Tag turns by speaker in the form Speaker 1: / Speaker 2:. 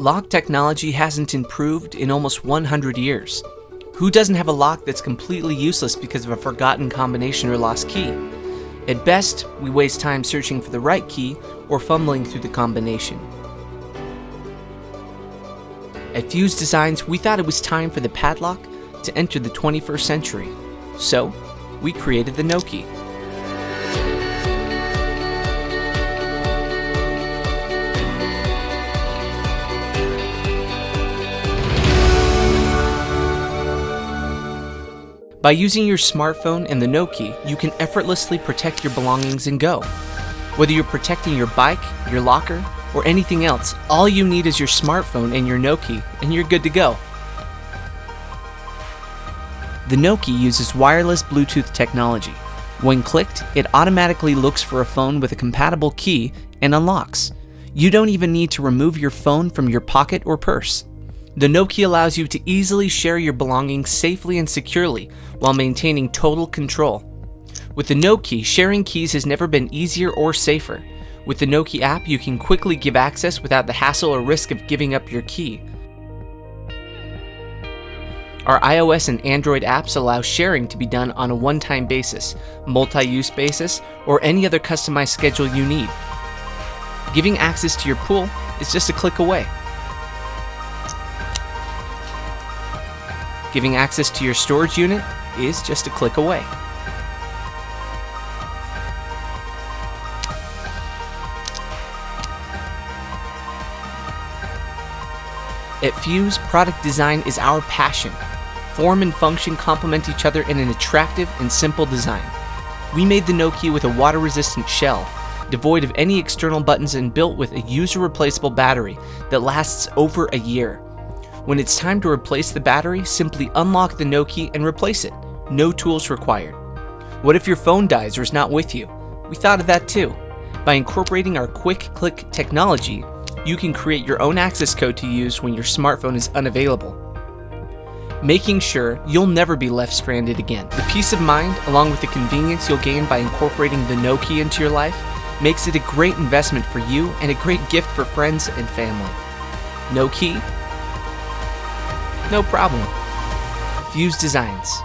Speaker 1: lock technology hasn't improved in almost 100 years. Who doesn't have a lock that's completely useless because of a forgotten combination or lost key? At best, we waste time searching for the right key or fumbling through the combination. At Fuse Designs, we thought it was time for the padlock to enter the 21st century. So, we created the Noke. By using your smartphone and the Noke, you can effortlessly protect your belongings and go. Whether you're protecting your bike, your locker, or anything else, all you need is your smartphone and your Noke, and you're good to go. The Noke uses wireless Bluetooth technology. When clicked, it automatically looks for a phone with a compatible key and unlocks. You don't even need to remove your phone from your pocket or purse. The Noke allows you to easily share your belongings safely and securely while maintaining total control. With the Noke, sharing keys has never been easier or safer. With the Noke app, you can quickly give access without the hassle or risk of giving up your key. Our iOS and Android apps allow sharing to be done on a one-time basis, multi-use basis, or any other customized schedule you need. Giving access to your pool is just a click away. Giving access to your storage unit is just a click away. At Fuse, product design is our passion. Form and function complement each other in an attractive and simple design. We made the Noke with a water-resistant shell, devoid of any external buttons and built with a user-replaceable battery that lasts over a year. When it's time to replace the battery, simply unlock the Noke and replace it. No tools required. What if your phone dies or is not with you? We thought of that too. By incorporating our quick click technology, you can create your own access code to use when your smartphone is unavailable, making sure you'll never be left stranded again. The peace of mind, along with the convenience you'll gain by incorporating the Noke into your life, makes it a great investment for you and a great gift for friends and family. No key? No problem. Fuse Designs.